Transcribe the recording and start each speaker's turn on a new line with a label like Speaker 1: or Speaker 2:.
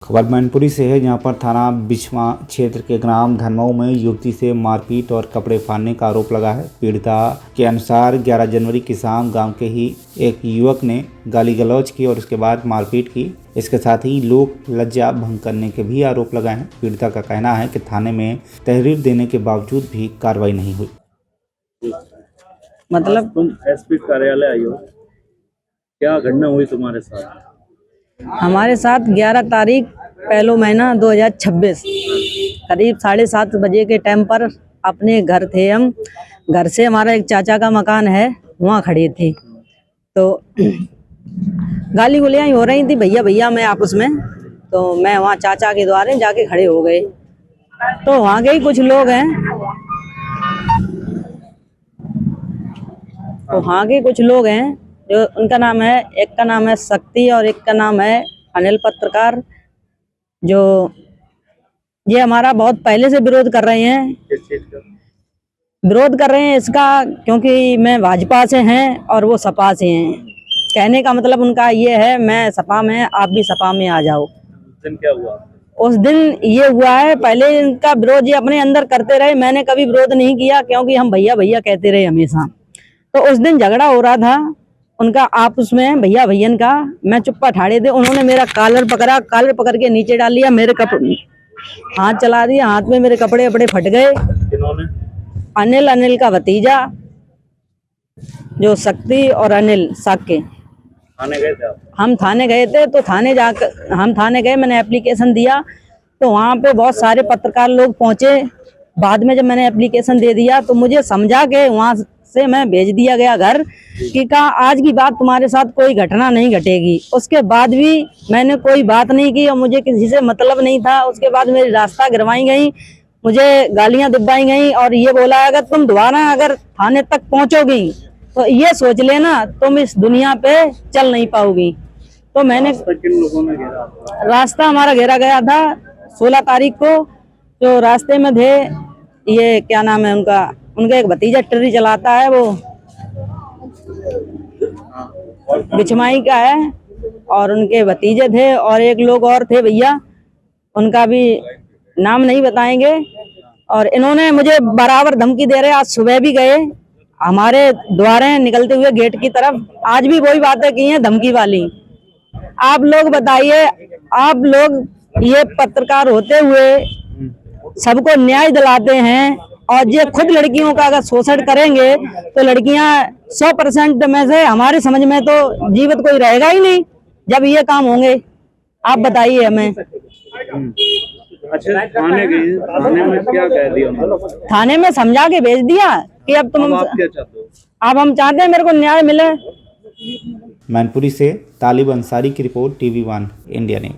Speaker 1: खबर मैनपुरी से है, जहां पर थाना बिछवा क्षेत्र के ग्राम धनमऊ में युवती से मारपीट और कपड़े फाड़ने का आरोप लगा है। पीड़िता के अनुसार 11 जनवरी की शाम गांव के ही एक युवक ने गाली गलौज की और उसके बाद मारपीट की। इसके साथ ही लोक लज्जा भंग करने के भी आरोप लगाए हैं। पीड़िता का कहना है कि थाने में तहरीर देने के बावजूद भी कार्रवाई नहीं हुई।
Speaker 2: मतलब
Speaker 3: तुम एसपी कार्यालय आई हो, क्या घटना हुई तुम्हारे साथ?
Speaker 2: हमारे साथ 11 तारीख पहला महीना 2026 करीब 7:30 बजे के टाइम पर अपने घर थे। हम घर से हमारा एक चाचा का मकान है, वहाँ खड़े थे तो गाली गुलियाँ हो रही थी, भैया भैया में आपस में। तो मैं वहाँ चाचा के द्वारे जाके खड़े हो गए। तो वहाँ के ही कुछ लोग हैं, तो वहाँ के कुछ लोग हैं जो उनका नाम है, एक का नाम है शक्ति और एक का नाम है अनिल पत्रकार, जो ये हमारा बहुत पहले से विरोध कर रहे हैं।
Speaker 3: किस चीज का
Speaker 2: विरोध कर रहे हैं इसका, क्योंकि मैं भाजपा से हैं और वो सपा से हैं। कहने का मतलब उनका ये है, मैं सपा में, आप भी सपा में आ जाओ।
Speaker 3: उस दिन क्या हुआ?
Speaker 2: उस दिन ये हुआ है, पहले इनका विरोध ये अपने अंदर करते रहे, मैंने कभी विरोध नहीं किया क्योंकि हम भैया भैया कहते रहे हमेशा। तो उस दिन झगड़ा हो रहा था उनका आपस में, भैया भैयन का। मैं चुप्पा ठाड़े थे, उन्होंने मेरा कॉलर पकड़ा, कॉलर पकड़ के नीचे डाल लिया, मेरे कपड़े हाथ चला दिया, हाथ में मेरे कपड़े वपड़े फट गए।
Speaker 3: किन्होंने?
Speaker 2: अनिल का भतीजा जो शक्ति और अनिल साके।
Speaker 3: थाने गए थे आप?
Speaker 2: हम थाने गए थे, तो हम थाने गए, मैंने एप्लीकेशन दिया। तो वहाँ पे बहुत सारे पत्रकार लोग पहुँचे। बाद में जब मैंने एप्लीकेशन दे दिया तो मुझे समझा के वहाँ से मैं भेज दिया गया घर कि कहा आज की बात तुम्हारे साथ कोई घटना नहीं घटेगी। उसके बाद भी मैंने कोई बात नहीं की और मुझे किसी से मतलब नहीं था। उसके बाद मेरी रास्ता गिरवाई गई, मुझे गालियां दुबाई गई और ये बोला अगर तुम दोबारा अगर थाने तक पहुंचोगी तो ये सोच लेना तुम इस दुनिया पे चल नहीं पाओगी। तो मैंने
Speaker 3: किन लोगों ने घेरा आपका?
Speaker 2: रास्ता हमारा घेरा गया था 16 तारीख को। जो रास्ते में थे, ये क्या नाम है उनका एक भतीजा ट्ररी चलाता है, वो बिछमाई का है, और उनके भतीजे थे और एक लोग और थे भैया, उनका भी नाम नहीं बताएंगे। और इन्होंने मुझे बराबर धमकी दे रहे। आज सुबह भी गए हमारे द्वारे निकलते हुए गेट की तरफ, आज भी वही बातें की हैं धमकी वाली। आप लोग बताइए, आप लोग ये पत्रकार होते हुए सबको न्याय दिलाते हैं और ये खुद लड़कियों का अगर शोषण करेंगे तो लड़कियां 100% में से हमारे समझ में तो जीवित कोई रहेगा ही नहीं जब ये काम होंगे। आप बताइए हमें।
Speaker 3: अच्छा, थाने गए, थाने में क्या कह दिया उन्होंने?
Speaker 2: थाने में समझा के भेज दिया कि अब तुम
Speaker 3: आप क्या चाहते हो?
Speaker 2: अब हम चाहते हैं मेरे को न्याय मिले।
Speaker 1: मैनपुरी से तालिब अंसारी की रिपोर्ट, TV1 इंडिया न्यूज।